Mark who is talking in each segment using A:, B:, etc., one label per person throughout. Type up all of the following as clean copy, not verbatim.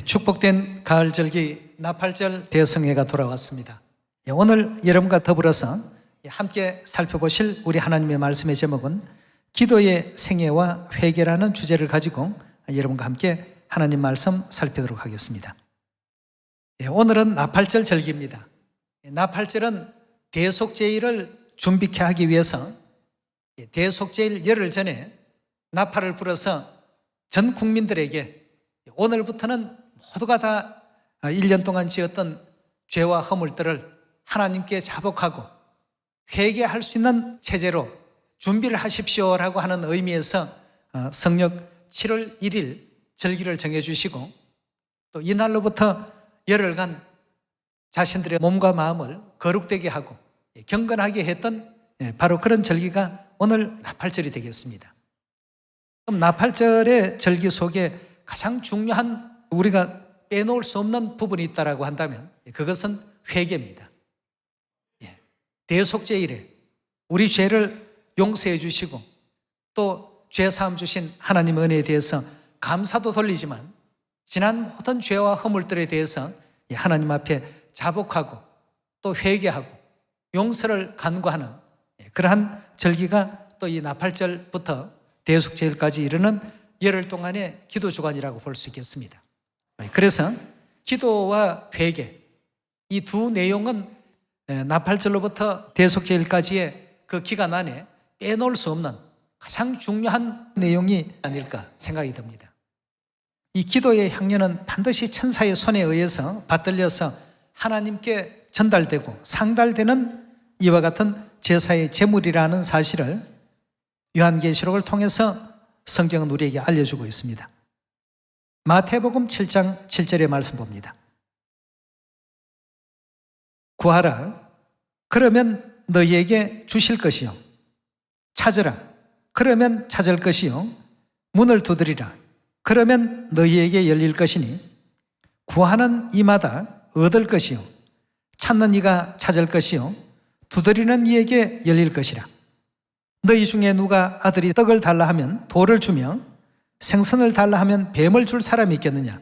A: 축복된 가을절기 나팔절 대성회가 돌아왔습니다. 오늘 여러분과 더불어서 함께 살펴보실 우리 하나님의 말씀의 제목은 기도의 생애와 회개라는 주제를 가지고 여러분과 함께 하나님 말씀 살펴보도록 하겠습니다. 오늘은 나팔절 절기입니다. 나팔절은 대속제일을 준비케 하기 위해서 대속제일 열흘 전에 나팔을 불어서 전 국민들에게 오늘부터는 모두가 다 1년 동안 지었던 죄와 허물들을 하나님께 자복하고 회개할 수 있는 체제로 준비를 하십시오라고 하는 의미에서 성력 7월 1일 절기를 정해주시고 또 이날로부터 열흘간 자신들의 몸과 마음을 거룩되게 하고 경건하게 했던 바로 그런 절기가 오늘 나팔절이 되겠습니다. 그럼 나팔절의 절기 속에 가장 중요한 우리가 빼놓을 수 없는 부분이 있다고 한다면 그것은 회개입니다. 대속제일에 우리 죄를 용서해 주시고 또 죄사함 주신 하나님의 은혜에 대해서 감사도 돌리지만 지난 모든 죄와 허물들에 대해서 하나님 앞에 자복하고 또 회개하고 용서를 간구하는 그러한 절기가 또 이 나팔절부터 대속제일까지 이르는 열흘 동안의 기도 주간이라고 볼 수 있겠습니다. 그래서 기도와 회개 이 두 내용은 나팔절로부터 대속제일까지의 그 기간 안에 빼놓을 수 없는 가장 중요한 내용이 아닐까 생각이 듭니다. 이 기도의 향연은 반드시 천사의 손에 의해서 받들려서 하나님께 전달되고 상달되는 이와 같은 제사의 제물이라는 사실을 요한계시록을 통해서 성경은 우리에게 알려주고 있습니다. 마태복음 7장 7절의 말씀 봅니다. 구하라, 그러면 너희에게 주실 것이요. 찾으라, 그러면 찾을 것이요. 문을 두드리라, 그러면 너희에게 열릴 것이니 구하는 이마다 얻을 것이요. 찾는 이가 찾을 것이요. 두드리는 이에게 열릴 것이라. 너희 중에 누가 아들이 떡을 달라 하면 돌을 주며 생선을 달라 하면 뱀을 줄 사람이 있겠느냐?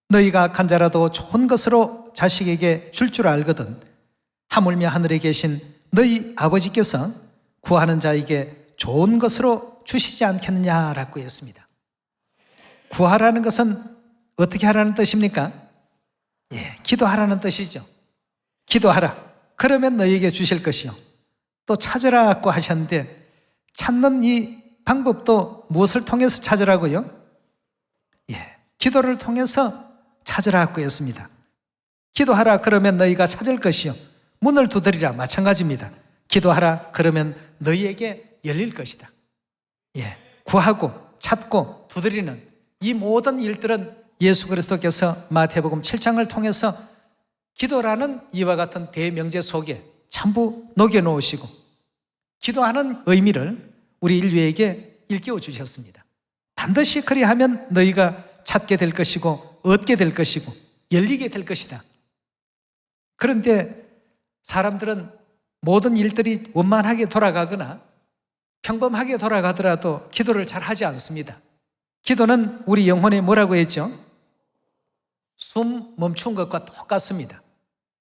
A: 너희가 악한 자라도 좋은 것으로 자식에게 줄 줄 알거든 하물며 하늘에 계신 너희 아버지께서 구하는 자에게 좋은 것으로 주시지 않겠느냐라고 했습니다. 구하라는 것은 어떻게 하라는 뜻입니까? 기도하라는 뜻이죠. 기도하라, 그러면 너희에게 주실 것이요. 또 찾으라고 하셨는데 찾는 이 방법도 무엇을 통해서 찾으라고요? 기도를 통해서 찾으라고 했습니다. 기도하라, 그러면 너희가 찾을 것이요. 문을 두드리라, 마찬가지입니다. 기도하라, 그러면 너희에게 열릴 것이다. 구하고 찾고 두드리는 이 모든 일들은 예수 그리스도께서 마태복음 7장을 통해서 기도라는 이와 같은 대명제 속에 전부 녹여놓으시고 기도하는 의미를 우리 인류에게 일깨워 주셨습니다. 반드시 그리하면 너희가 찾게 될 것이고 얻게 될 것이고 열리게 될 것이다. 그런데 사람들은 모든 일들이 원만하게 돌아가거나 평범하게 돌아가더라도 기도를 잘 하지 않습니다. 기도는 우리 영혼에 뭐라고 했죠? 숨 멈춘 것과 똑같습니다.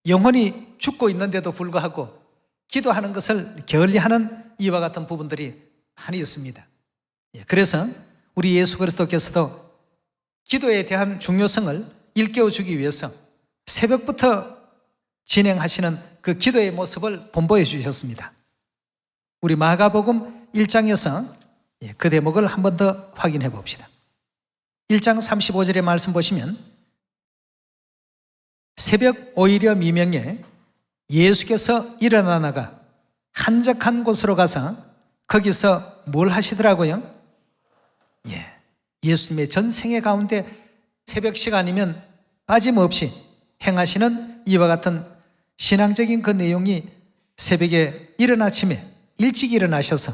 A: 영혼이 죽고 있는데도 불구하고 기도하는 것을 게을리하는 이와 같은 부분들이 많이 있습니다. 그래서 우리 예수 그리스도께서도 기도에 대한 중요성을 일깨워 주기 위해서 새벽부터 진행하시는 그 기도의 모습을 본보여 주셨습니다. 우리 마가복음 1장에서 그 대목을 한 번 더 확인해 봅시다. 1장 35절의 말씀 보시면 새벽 오히려 미명에 예수께서 일어나 나가 한적한 곳으로 가서 거기서 뭘 하시더라고요? 예수님의 전생애 가운데 새벽 시간이면 빠짐없이 행하시는 이와 같은 신앙적인 그 내용이 새벽에 이른 아침에 일찍 일어나셔서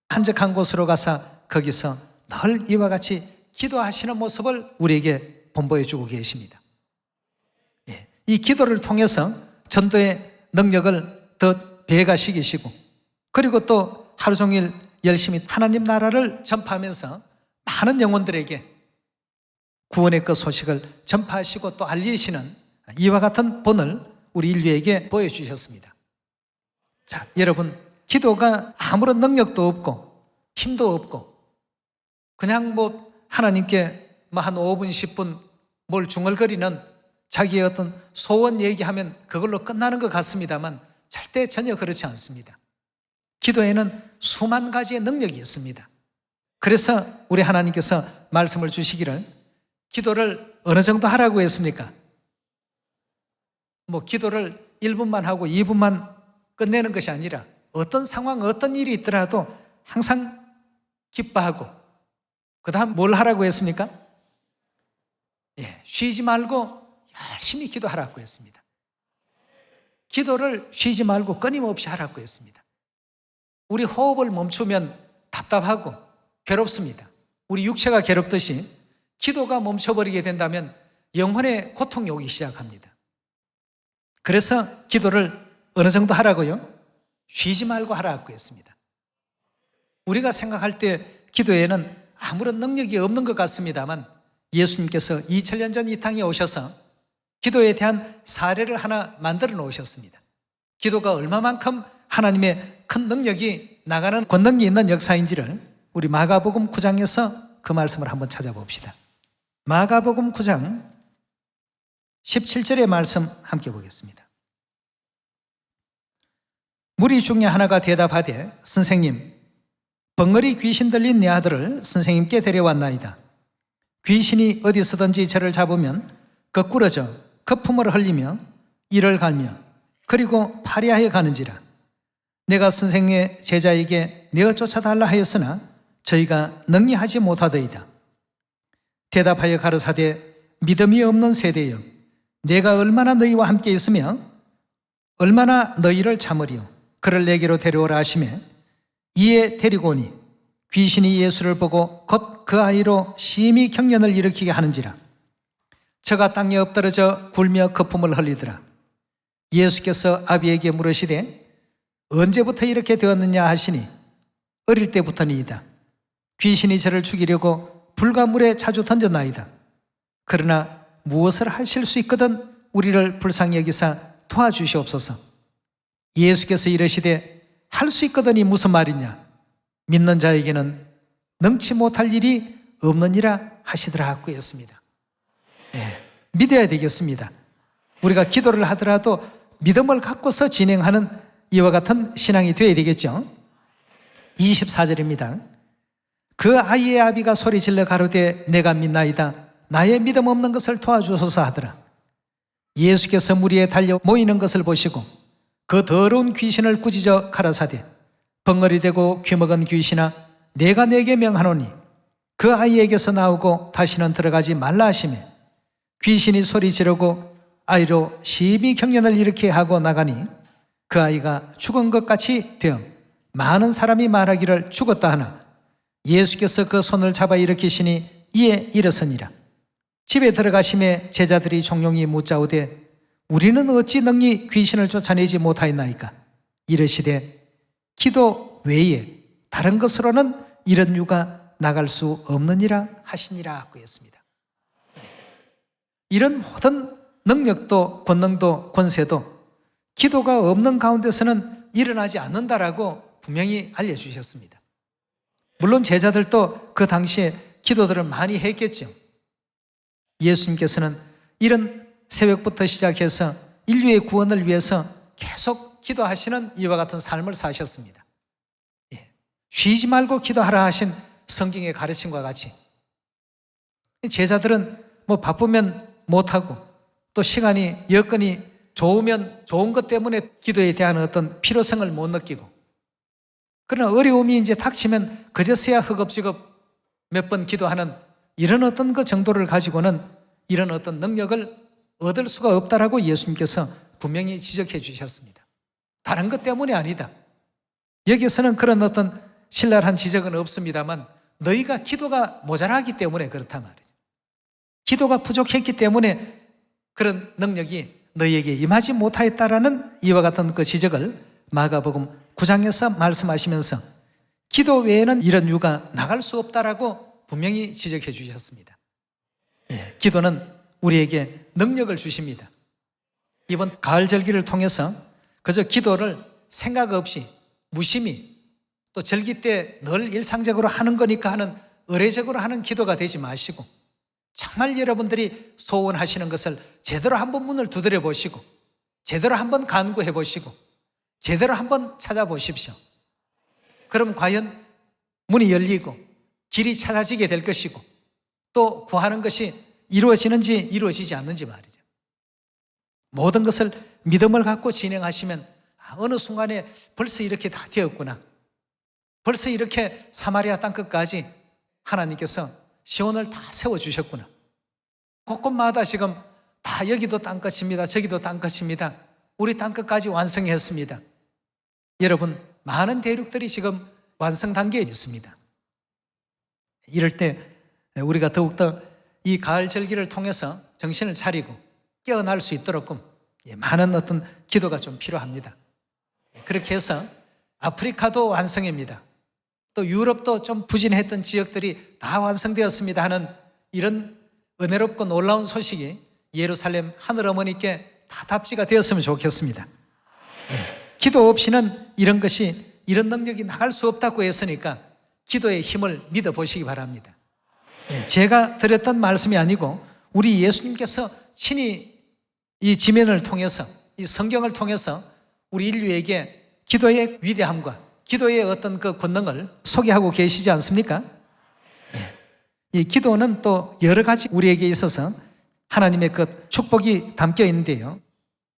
A: 한적한 곳으로 가서 거기서 늘 이와 같이 기도하시는 모습을 우리에게 본보여 주고 계십니다. 이 기도를 통해서 전도의 능력을 더 배가시키시고 그리고 또 하루 종일 열심히 하나님 나라를 전파하면서 많은 영혼들에게 구원의 그 소식을 전파하시고 또 알리시는 이와 같은 본을 우리 인류에게 보여주셨습니다. 자, 여러분, 기도가 아무런 능력도 없고 힘도 없고 그냥 하나님께 한 5분, 10분 뭘 중얼거리는 자기의 어떤 소원 얘기하면 그걸로 끝나는 것 같습니다만 절대 전혀 그렇지 않습니다. 기도에는 수만 가지의 능력이 있습니다. 그래서 우리 하나님께서 말씀을 주시기를 기도를 어느 정도 하라고 했습니까? 기도를 1분만 하고 2분만 끝내는 것이 아니라 어떤 상황, 어떤 일이 있더라도 항상 기뻐하고 그 다음 뭘 하라고 했습니까? 쉬지 말고 열심히 기도하라고 했습니다. 기도를 쉬지 말고 끊임없이 하라고 했습니다. 우리 호흡을 멈추면 답답하고 괴롭습니다. 우리 육체가 괴롭듯이 기도가 멈춰버리게 된다면 영혼의 고통이 오기 시작합니다. 그래서 기도를 어느 정도 하라고요? 쉬지 말고 하라고 했습니다. 우리가 생각할 때 기도에는 아무런 능력이 없는 것 같습니다만 예수님께서 2000년 전 이 땅에 오셔서 기도에 대한 사례를 하나 만들어 놓으셨습니다. 기도가 얼마만큼 하나님의 큰 능력이 나가는 권능이 있는 역사인지를 우리 마가복음 9장에서 그 말씀을 한번 찾아봅시다. 마가복음 9장 17절의 말씀 함께 보겠습니다. 무리 중에 하나가 대답하되 선생님, 벙어리 귀신 들린 내 아들을 선생님께 데려왔나이다. 귀신이 어디서든지 저를 잡으면 거꾸러져 거품을 흘리며 이를 갈며 그리고 파리하여 가는지라. 내가 선생의 제자에게 내어 쫓아달라 하였으나 저희가 능히 하지 못하더이다. 대답하여 가로사대 믿음이 없는 세대여, 내가 얼마나 너희와 함께 있으며 얼마나 너희를 참으리요. 그를 내게로 데려오라 하시매 이에 데리고 오니 귀신이 예수를 보고 곧 그 아이로 심히 경련을 일으키게 하는지라. 저가 땅에 엎드러져 굴며 거품을 흘리더라. 예수께서 아비에게 물으시되 언제부터 이렇게 되었느냐 하시니 어릴 때부터니이다. 귀신이 저를 죽이려고 불과 물에 자주 던졌나이다. 그러나 무엇을 하실 수 있거든 우리를 불쌍히 여기사 도와주시옵소서. 예수께서 이르시되 할 수 있거든이 무슨 말이냐. 믿는 자에게는 능치 못할 일이 없느니라 하시더라고 했습니다. 믿어야 되겠습니다. 우리가 기도를 하더라도 믿음을 갖고서 진행하는 이와 같은 신앙이 되어야 되겠죠. 24절입니다. 그 아이의 아비가 소리질러 가로되 내가 믿나이다. 나의 믿음 없는 것을 도와주소서 하더라. 예수께서 무리에 달려 모이는 것을 보시고 그 더러운 귀신을 꾸짖어 가라사대 벙어리 되고 귀먹은 귀신아, 내가 내게 명하노니 그 아이에게서 나오고 다시는 들어가지 말라 하시매 귀신이 소리 지르고 아이로 심히 경련을 일으키게 하고 나가니 그 아이가 죽은 것 같이 되어 많은 사람이 말하기를 죽었다 하나 예수께서 그 손을 잡아 일으키시니 이에 일어서니라. 집에 들어가심에 제자들이 종용이 묻자오되 우리는 어찌 능히 귀신을 쫓아내지 못하였나이까. 이르시되 기도 외에 다른 것으로는 이런 유가 나갈 수 없느니라 하시니라 하고 했습니다. 이런 모든 능력도 권능도 권세도 기도가 없는 가운데서는 일어나지 않는다라고 분명히 알려주셨습니다. 물론 제자들도 그 당시에 기도들을 많이 했겠죠. 예수님께서는 이런 새벽부터 시작해서 인류의 구원을 위해서 계속 기도하시는 이와 같은 삶을 사셨습니다. 쉬지 말고 기도하라 하신 성경의 가르침과 같이 제자들은 바쁘면 못하고 또 시간이 여건이 좋으면 좋은 것 때문에 기도에 대한 어떤 필요성을 못 느끼고 그러나 어려움이 이제 닥치면 그제서야 허겁지겁 몇 번 기도하는 이런 어떤 그 정도를 가지고는 이런 어떤 능력을 얻을 수가 없다라고 예수님께서 분명히 지적해 주셨습니다. 다른 것 때문이 아니다. 여기서는 그런 어떤 신랄한 지적은 없습니다만 너희가 기도가 모자라기 때문에 그렇단 말이죠. 기도가 부족했기 때문에 그런 능력이 너희에게 임하지 못하였다라는 이와 같은 그 지적을 마가복음 9장에서 말씀하시면서 기도 외에는 이런 유가 나갈 수 없다라고 분명히 지적해 주셨습니다. 기도는 우리에게 능력을 주십니다. 이번 가을 절기를 통해서 그저 기도를 생각 없이 무심히 또 절기 때 늘 일상적으로 하는 거니까 하는 의례적으로 하는 기도가 되지 마시고 정말 여러분들이 소원하시는 것을 제대로 한번 문을 두드려 보시고 제대로 한번 간구해 보시고 제대로 한번 찾아보십시오. 그럼 과연 문이 열리고 길이 찾아지게 될 것이고 또 구하는 것이 이루어지는지 이루어지지 않는지 말이죠. 모든 것을 믿음을 갖고 진행하시면 어느 순간에 벌써 이렇게 다 되었구나. 벌써 이렇게 사마리아 땅끝까지 하나님께서 시온을 다 세워주셨구나. 곳곳마다 지금 다 여기도 땅끝입니다. 저기도 땅끝입니다. 우리 땅끝까지 완성했습니다. 여러분, 많은 대륙들이 지금 완성 단계에 있습니다. 이럴 때 우리가 더욱더 이 가을 절기를 통해서 정신을 차리고 깨어날 수 있도록 많은 어떤 기도가 좀 필요합니다. 그렇게 해서 아프리카도 완성입니다. 또 유럽도 좀 부진했던 지역들이 다 완성되었습니다 하는 이런 은혜롭고 놀라운 소식이 예루살렘 하늘어머니께 다 답지가 되었으면 좋겠습니다. 기도 없이는 이런 것이 이런 능력이 나갈 수 없다고 했으니까 기도의 힘을 믿어보시기 바랍니다. 제가 드렸던 말씀이 아니고 우리 예수님께서 친히 이 지면을 통해서 이 성경을 통해서 우리 인류에게 기도의 위대함과 기도의 어떤 그 권능을 소개하고 계시지 않습니까? 이 기도는 또 여러 가지 우리에게 있어서 하나님의 그 축복이 담겨 있는데요.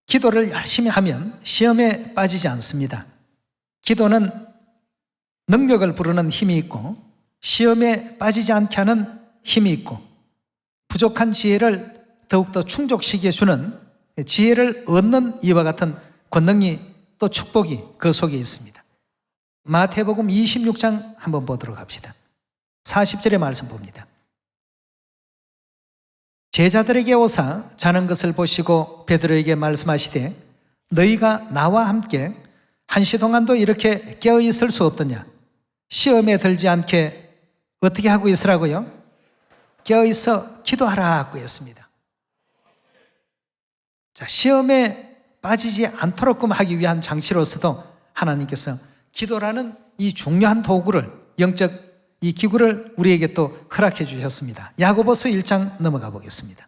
A: 기도를 열심히 하면 시험에 빠지지 않습니다. 기도는 능력을 부르는 힘이 있고 시험에 빠지지 않게 하는 힘이 있고 부족한 지혜를 더욱더 충족시켜 주는 지혜를 얻는 이와 같은 권능이 또 축복이 그 속에 있습니다. 마태복음 26장 한번 보도록 합시다. 40절의 말씀 봅니다. 제자들에게 오사 자는 것을 보시고 베드로에게 말씀하시되 너희가 나와 함께 한시 동안도 이렇게 깨어 있을 수 없더냐? 시험에 들지 않게 어떻게 하고 있으라고요? 깨어 있어 기도하라고 했습니다. 자, 시험에 빠지지 않도록끔 하기 위한 장치로서도 하나님께서 기도라는 이 중요한 도구를, 영적 이 기구를 우리에게 또 허락해 주셨습니다. 야고보서 1장 넘어가 보겠습니다.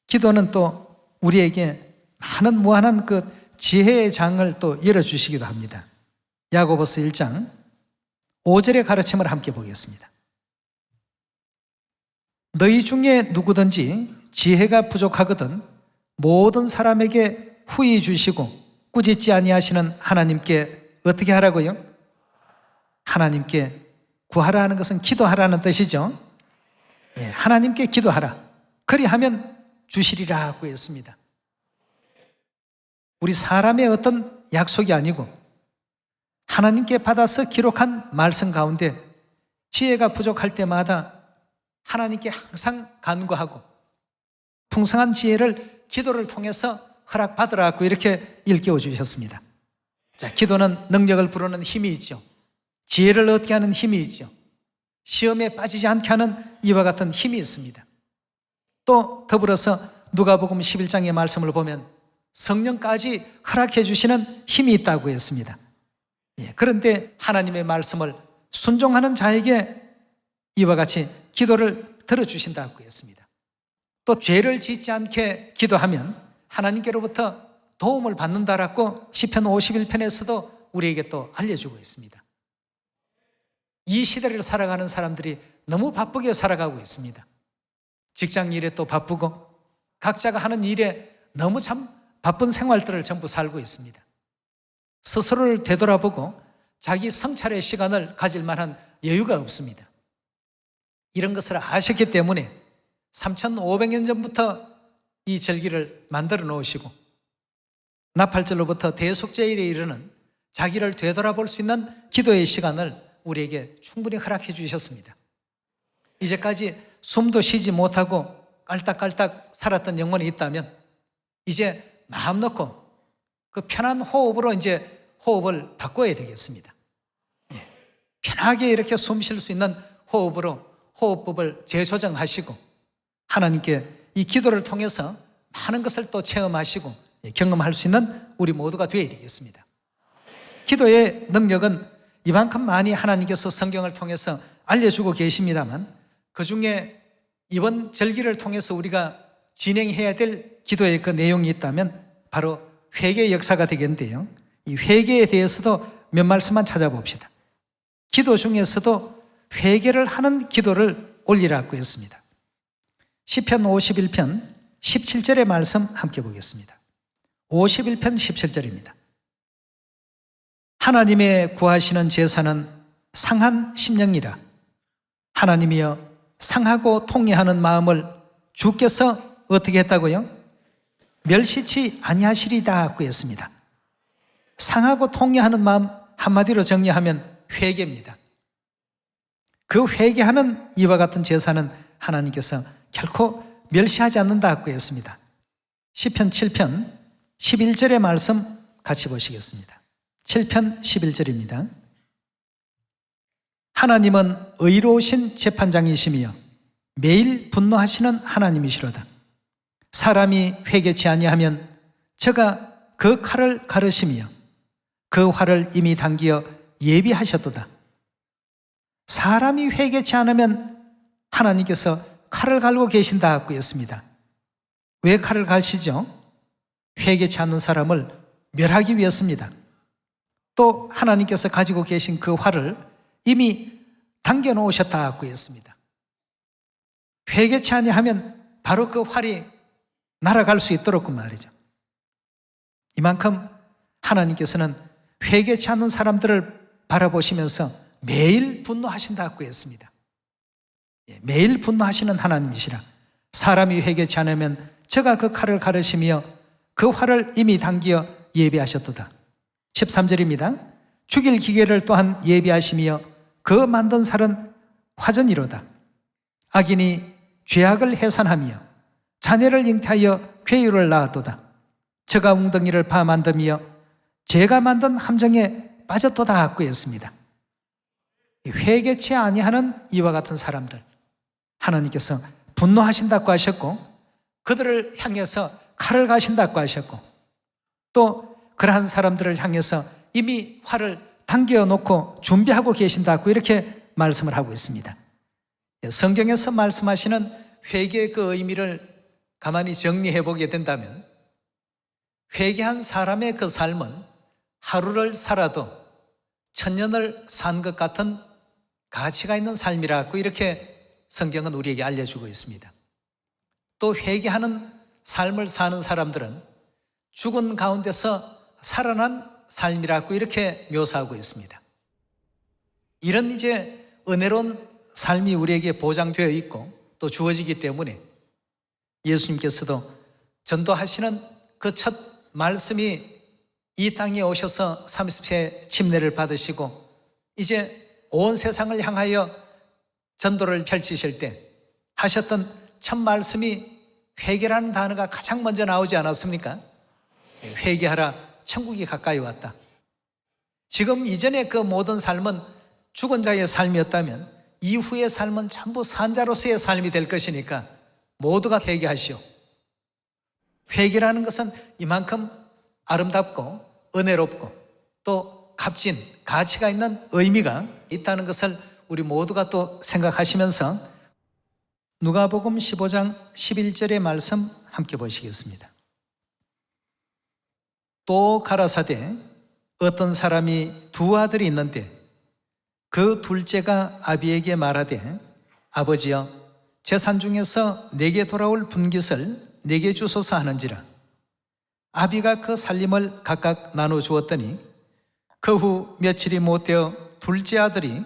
A: 기도는 또 우리에게 많은 무한한 그 지혜의 장을 또 열어주시기도 합니다. 야고보서 1장 5절의 가르침을 함께 보겠습니다. 너희 중에 누구든지 지혜가 부족하거든 모든 사람에게 후히 주시고 꾸짖지 아니하시는 하나님께 어떻게 하라고요? 하나님께 구하라 는 것은 기도하라는 뜻이죠. 하나님께 기도하라. 그리하면 주시리라고 했습니다. 우리 사람의 어떤 약속이 아니고 하나님께 받아서 기록한 말씀 가운데 지혜가 부족할 때마다 하나님께 항상 간구하고 풍성한 지혜를 기도를 통해서 허락받으라고 이렇게 일깨워 주셨습니다. 자, 기도는 능력을 부르는 힘이 있죠. 지혜를 얻게 하는 힘이 있죠. 시험에 빠지지 않게 하는 이와 같은 힘이 있습니다. 또 더불어서 누가복음 11장의 말씀을 보면 성령까지 허락해 주시는 힘이 있다고 했습니다. 그런데 하나님의 말씀을 순종하는 자에게 이와 같이 기도를 들어주신다고 했습니다. 또 죄를 짓지 않게 기도하면 하나님께로부터 도움을 받는다라고 시편 51편에서도 우리에게 또 알려주고 있습니다. 이 시대를 살아가는 사람들이 너무 바쁘게 살아가고 있습니다. 직장 일에 또 바쁘고 각자가 하는 일에 너무 참 바쁜 생활들을 전부 살고 있습니다. 스스로를 되돌아보고 자기 성찰의 시간을 가질 만한 여유가 없습니다. 이런 것을 아셨기 때문에 3,500년 전부터 이 절기를 만들어 놓으시고 나팔절로부터 대속제일에 이르는 자기를 되돌아볼 수 있는 기도의 시간을 우리에게 충분히 허락해 주셨습니다. 이제까지 숨도 쉬지 못하고 깔딱깔딱 살았던 영혼이 있다면 이제 마음 놓고 그 편한 호흡으로 이제 호흡을 바꿔야 되겠습니다. 편하게 이렇게 숨 쉴 수 있는 호흡으로 호흡법을 재조정하시고 하나님께 이 기도를 통해서 많은 것을 또 체험하시고 경험할 수 있는 우리 모두가 되어야 되겠습니다. 기도의 능력은 이만큼 많이 하나님께서 성경을 통해서 알려주고 계십니다만, 그 중에 이번 절기를 통해서 우리가 진행해야 될 기도의 그 내용이 있다면 바로 회개의 역사가 되겠는데요, 이 회개에 대해서도 몇 말씀만 찾아봅시다. 기도 중에서도 회개를 하는 기도를 올리라고 했습니다. 시편 51편 17절의 말씀 함께 보겠습니다. 51편 17절입니다. 하나님의 구하시는 제사는 상한 심령이라. 하나님이여 상하고 통회하는 마음을 주께서 어떻게 했다고요? 멸시치 아니하시리다 고 했습니다. 상하고 통회하는 마음, 한마디로 정리하면 회개입니다. 그 회개하는 이와 같은 제사는 하나님께서 결코 멸시하지 않는다고 했습니다. 시편 7편 11절의 말씀 같이 보시겠습니다. 7편 11절입니다. 하나님은 의로우신 재판장이시며 매일 분노하시는 하나님이시로다. 사람이 회개치 아니하면 저가 그 칼을 가르시며 그 활을 이미 당기어 예비하셨도다. 사람이 회개치 않으면 하나님께서 칼을 갈고 계신다고 했습니다. 왜 칼을 갈시죠? 회개치 않는 사람을 멸하기 위해서입니다. 또 하나님께서 가지고 계신 그 활을 이미 당겨 놓으셨다고 했습니다. 회개치 아니하면 바로 그 활이 날아갈 수 있도록 그 말이죠. 이만큼 하나님께서는 회개치 않는 사람들을 바라보시면서 매일 분노하신다고 했습니다. 매일 분노하시는 하나님이시라. 사람이 회개치 않으면 저가 그 칼을 가르시며 그 활을 이미 당기어 예비하셨도다. 13절입니다. 죽일 기계를 또한 예비하시며 그 만든 살은 화전이로다. 악인이 죄악을 해산하며 자녀를 잉태하여 괴유를 낳았도다. 저가 웅덩이를 파 만들며 제가 만든 함정에 빠졌도다 하고 했습니다. 회개치 아니하는 이와 같은 사람들, 하나님께서 분노하신다고 하셨고, 그들을 향해서 칼을 가신다고 하셨고, 또 그러한 사람들을 향해서 이미 활을 당겨 놓고 준비하고 계신다고 이렇게 말씀을 하고 있습니다. 성경에서 말씀하시는 회개의 그 의미를 가만히 정리해 보게 된다면, 회개한 사람의 그 삶은 하루를 살아도 천년을 산 것 같은 가치가 있는 삶이라고 이렇게 성경은 우리에게 알려주고 있습니다. 또 회개하는 삶을 사는 사람들은 죽은 가운데서 살아난 삶이라고 이렇게 묘사하고 있습니다. 이런 이제 은혜로운 삶이 우리에게 보장되어 있고 또 주어지기 때문에 예수님께서도 전도하시는 그 첫 말씀이 이 땅에 오셔서 30세 침례를 받으시고 이제 온 세상을 향하여 전도를 펼치실 때 하셨던 첫 말씀이 회개라는 단어가 가장 먼저 나오지 않았습니까? 회개하라, 천국이 가까이 왔다. 지금 이전의 그 모든 삶은 죽은 자의 삶이었다면 이후의 삶은 전부 산자로서의 삶이 될 것이니까 모두가 회개하시오. 회개라는 것은 이만큼 아름답고 은혜롭고 또 값진 가치가 있는 의미가 있다는 것을 우리 모두가 또 생각하시면서 누가복음 15장 11절의 말씀 함께 보시겠습니다. 또 가라사대 어떤 사람이 두 아들이 있는데 그 둘째가 아비에게 말하되 아버지여 재산 중에서 내게 돌아올 분깃을 내게 주소서 하는지라. 아비가 그 살림을 각각 나눠 주었더니 그 후 며칠이 못되어 둘째 아들이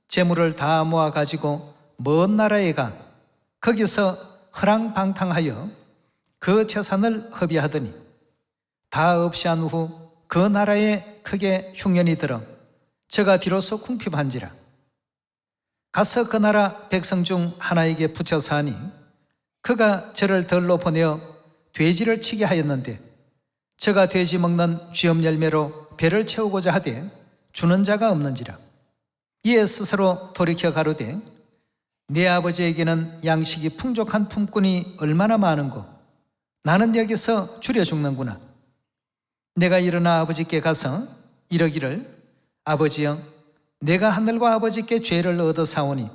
A: 재물을 다 모아 가지고 먼 나라에 가 거기서 허랑방탕하여 그 재산을 허비하더니 다 없이 한 후 그 나라에 크게 흉년이 들어 저가 비로소 궁핍한지라. 가서 그 나라 백성 중 하나에게 붙여서 하니 그가 저를 덜로 보내어 돼지를 치게 하였는데 저가 돼지 먹는 쥐엄 열매로 배를 채우고자 하되 주는 자가 없는지라. 이에 스스로 돌이켜 가로되 내 아버지에게는 양식이 풍족한 품꾼이 얼마나 많은고 나는 여기서 줄여 죽는구나. 내가 일어나 아버지께 가서 이러기를 아버지여 내가 하늘과 아버지께 죄를 얻어 사오니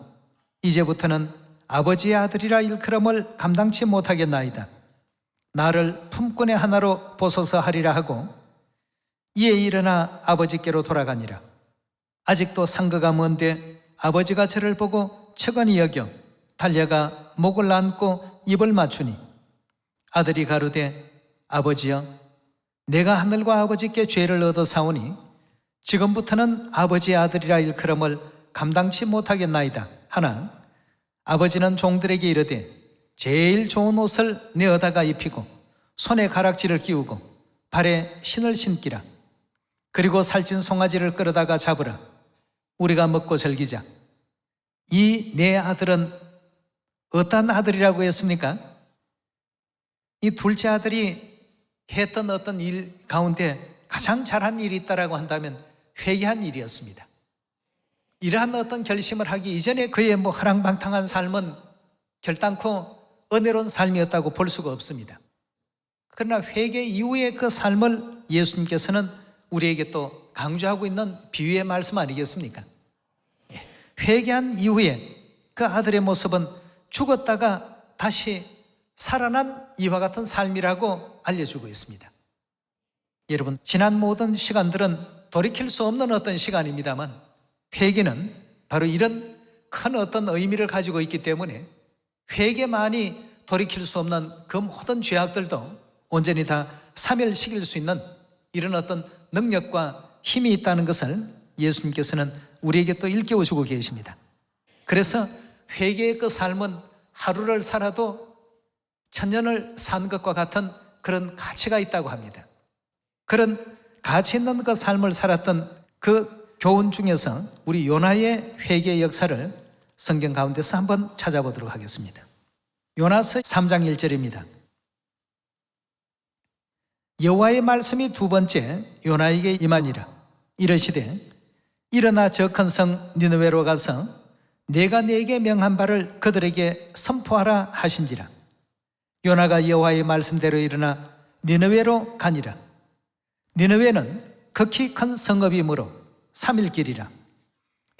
A: 이제부터는 아버지의 아들이라 일컬음을 감당치 못하겠나이다. 나를 품꾼의 하나로 보소서 하리라 하고 이에 일어나 아버지께로 돌아가니라. 아직도 상거가 먼데 아버지가 저를 보고 측은히 여겨 달려가 목을 안고 입을 맞추니 아들이 가로되 아버지여 내가 하늘과 아버지께 죄를 얻어 사오니 지금부터는 아버지의 아들이라 일컬음을 감당치 못하겠나이다 하나 아버지는 종들에게 이르되 제일 좋은 옷을 내어다가 입히고 손에 가락지를 끼우고 발에 신을 신기라. 그리고 살찐 송아지를 끌어다가 잡으라. 우리가 먹고 즐기자. 이 내 아들은 어떤 아들이라고 했습니까? 이 둘째 아들이 했던 어떤 일 가운데 가장 잘한 일이 있다라고 한다면 회개한 일이었습니다. 이러한 어떤 결심을 하기 이전에 그의 허랑방탕한 삶은 결단코 은혜로운 삶이었다고 볼 수가 없습니다. 그러나 회개 이후의 그 삶을 예수님께서는 우리에게 또 강조하고 있는 비유의 말씀 아니겠습니까? 회개한 이후에 그 아들의 모습은 죽었다가 다시 살아난 이와 같은 삶이라고 알려주고 있습니다. 여러분, 지난 모든 시간들은 돌이킬 수 없는 어떤 시간입니다만 회개는 바로 이런 큰 어떤 의미를 가지고 있기 때문에 회개만이 돌이킬 수 없는 그 모든 죄악들도 온전히 다 사멸시킬 수 있는 이런 어떤 능력과 힘이 있다는 것을 예수님께서는 우리에게 또 일깨워주고 계십니다. 그래서 회개의 그 삶은 하루를 살아도 천년을 산 것과 같은 그런 가치가 있다고 합니다. 그런 가치 있는 그 삶을 살았던 그 교훈 중에서 우리 요나의 회개의 역사를 성경 가운데서 한번 찾아보도록 하겠습니다. 요나서 3장 1절입니다. 여호와의 말씀이 두 번째 요나에게 임하니라. 이르시되 일어나 저 큰 성 니느웨로 가서 내가 네게 명한 바를 그들에게 선포하라 하신지라. 요나가 여호와의 말씀대로 일어나 니느웨로 가니라. 니느웨는 극히 큰 성읍이므로 3일 길이라.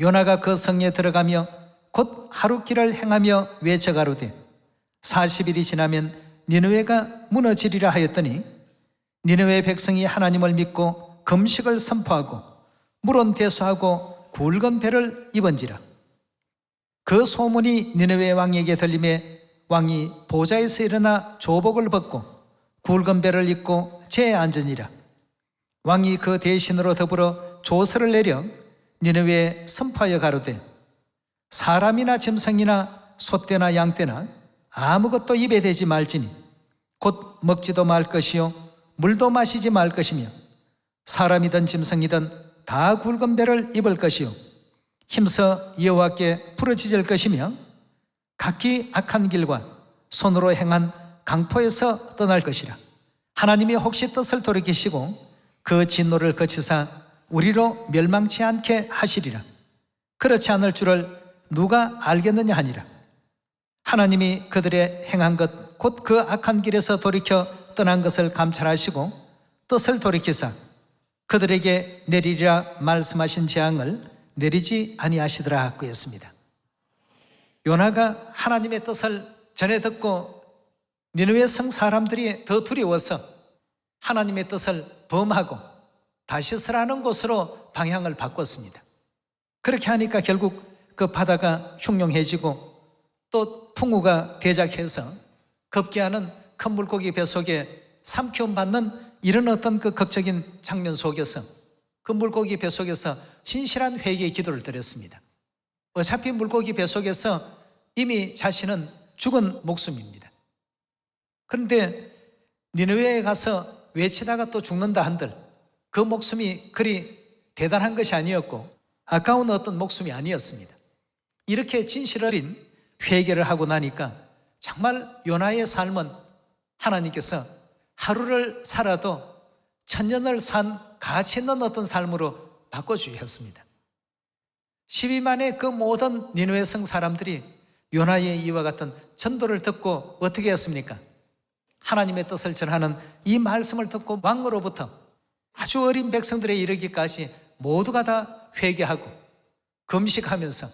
A: 요나가 그 성에 들어가며 곧 하루 길을 행하며 외쳐가로되 40일이 지나면 니느웨가 무너지리라 하였더니 니느웨 백성이 하나님을 믿고 금식을 선포하고 물은 대수하고 굵은 배를 입은지라. 그 소문이 니느웨 왕에게 들림에 왕이 보좌에서 일어나 조복을 벗고 굵은 배를 입고 제에 앉으니라. 왕이 그 대신으로 더불어 조서를 내려 니느웨에 선포하여 가로되 사람이나 짐승이나 소떼나 양떼나 아무것도 입에 대지 말지니 곧 먹지도 말 것이요 물도 마시지 말 것이며 사람이든 짐승이든 다 굵은 배를 입을 것이요 힘써 여호와께 부르짖을 것이며 각기 악한 길과 손으로 행한 강포에서 떠날 것이라. 하나님이 혹시 뜻을 돌이키시고 그 진노를 거치사 우리로 멸망치 않게 하시리라. 그렇지 않을 줄을 누가 알겠느냐 하니라. 하나님이 그들의 행한 것 곧 그 악한 길에서 돌이켜 떠난 것을 감찰하시고 뜻을 돌이키사 그들에게 내리리라 말씀하신 재앙을 내리지 아니하시더라 하고 했습니다. 요나가 하나님의 뜻을 전해 듣고 니느웨 성 사람들이 더 두려워서 하나님의 뜻을 범하고 다시스라는 곳으로 방향을 바꿨습니다. 그렇게 하니까 결국 그 바다가 흉흉해지고 또 풍우가 대작해서 급기야는 큰 물고기 뱃속에 삼키움 받는 이런 어떤 그 극적인 장면 속에서 그 물고기 뱃속에서 신실한 회개의 기도를 드렸습니다. 어차피 물고기 뱃속에서 이미 자신은 죽은 목숨입니다. 그런데 니느웨에 가서 외치다가 또 죽는다 한들 그 목숨이 그리 대단한 것이 아니었고 아까운 어떤 목숨이 아니었습니다. 이렇게 진실 어린 회개를 하고 나니까 정말 요나의 삶은 하나님께서 하루를 살아도 천년을 산 가치 있는 어떤 삶으로 바꿔주셨습니다. 12만의 그 모든 니느웨 성 사람들이 요나의 이와 같은 전도를 듣고 어떻게 했습니까? 하나님의 뜻을 전하는 이 말씀을 듣고 왕으로부터 아주 어린 백성들에 이르기까지 모두가 다 회개하고 금식하면서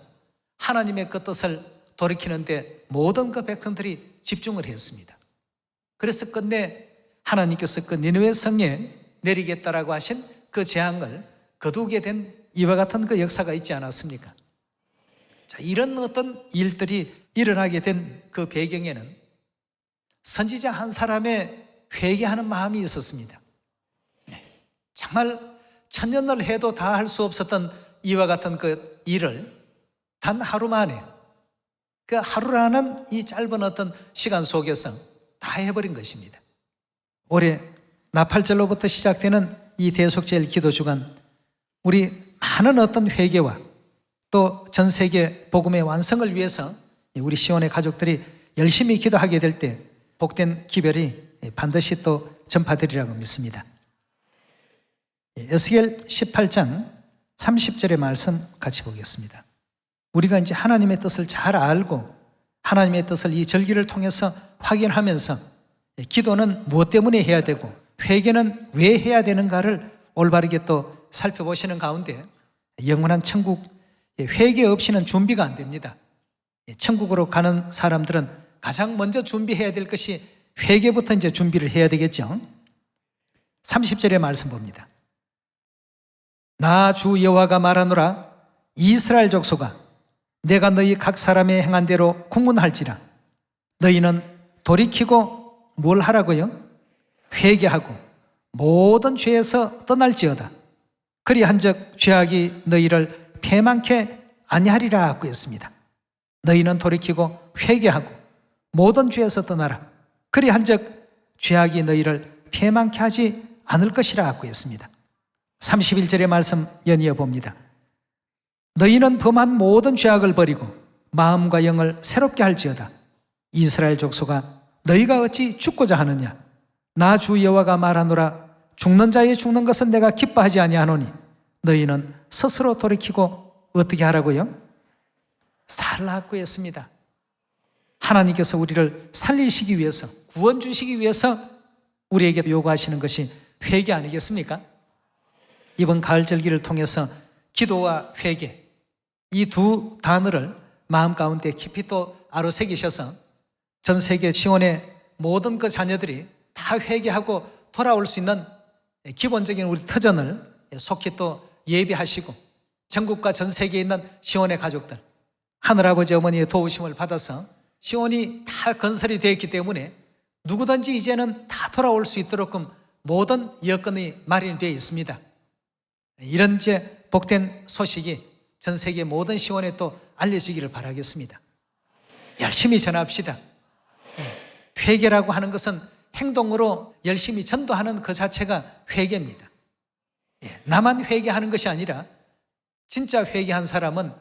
A: 하나님의 그 뜻을 돌이키는데 모든 그 백성들이 집중을 했습니다. 그래서 끝내 하나님께서 그 니느웨 성에 내리겠다라고 하신 그 재앙을 거두게 된 이와 같은 그 역사가 있지 않았습니까? 자, 이런 어떤 일들이 일어나게 된 그 배경에는 선지자 한 사람의 회개하는 마음이 있었습니다. 정말 천년을 해도 다 할 수 없었던 이와 같은 그 일을 단 하루 만에, 그 하루라는 이 짧은 어떤 시간 속에서 다 해버린 것입니다. 올해 나팔절로부터 시작되는 이 대속죄일 기도주간, 우리 많은 어떤 회개와 또 전 세계 복음의 완성을 위해서 우리 시온의 가족들이 열심히 기도하게 될 때 복된 기별이 반드시 또 전파되리라고 믿습니다. 에스겔 18장 30절의 말씀 같이 보겠습니다. 우리가 이제 하나님의 뜻을 잘 알고 하나님의 뜻을 이 절기를 통해서 확인하면서 기도는 무엇 때문에 해야 되고 회개는 왜 해야 되는가를 올바르게 또 살펴보시는 가운데 영원한 천국, 회개 없이는 준비가 안 됩니다. 천국으로 가는 사람들은 가장 먼저 준비해야 될 것이 회개부터 이제 준비를 해야 되겠죠. 30절의 말씀 봅니다. 나 주 여호와가 말하노라. 이스라엘 족속아, 내가 너희 각 사람의 행한 대로 국문할지라. 너희는 돌이키고 뭘 하라고요? 회개하고 모든 죄에서 떠날지어다. 그리한즉 죄악이 너희를 패망케 아니하리라 하고 했습니다. 너희는 돌이키고 회개하고 모든 죄에서 떠나라. 그리한즉 죄악이 너희를 패망케 하지 않을 것이라 하고 했습니다. 31절의 말씀 연이어 봅니다. 너희는 범한 모든 죄악을 버리고 마음과 영을 새롭게 할지어다. 이스라엘 족속아, 너희가 어찌 죽고자 하느냐? 나 주 여호와가 말하노라. 죽는 자의 죽는 것은 내가 기뻐하지 아니하노니 너희는 스스로 돌이키고 어떻게 하라고요? 살라고 했습니다. 하나님께서 우리를 살리시기 위해서, 구원 주시기 위해서 우리에게 요구하시는 것이 회개 아니겠습니까? 이번 가을 절기를 통해서 기도와 회개, 이 두 단어를 마음 가운데 깊이 또 아로새기셔서 전 세계 시온의 모든 그 자녀들이 다 회개하고 돌아올 수 있는 기본적인 우리 터전을 속히 또 예비하시고 전국과 전 세계에 있는 시온의 가족들, 하늘아버지 어머니의 도우심을 받아서 시온이 다 건설이 되어 있기 때문에 누구든지 이제는 다 돌아올 수 있도록 모든 여건이 마련되어 있습니다. 이런 이제 복된 소식이 전 세계 모든 시온에 또 알려지기를 바라겠습니다. 열심히 전합시다. 회개라고 하는 것은 행동으로 열심히 전도하는 그 자체가 회개입니다. 나만 회개하는 것이 아니라 진짜 회개한 사람은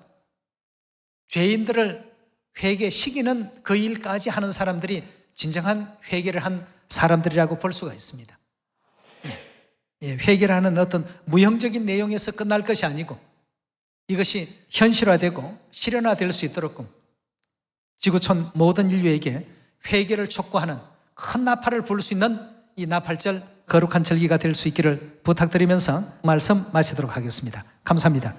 A: 죄인들을 회개시키는 그 일까지 하는 사람들이 진정한 회개를 한 사람들이라고 볼 수가 있습니다. 회개라는 어떤 무형적인 내용에서 끝날 것이 아니고 이것이 현실화되고 실현화될 수 있도록 지구촌 모든 인류에게 회개를 촉구하는 큰 나팔을 불 수 있는 이 나팔절 거룩한 절기가 될 수 있기를 부탁드리면서 말씀 마치도록 하겠습니다. 감사합니다.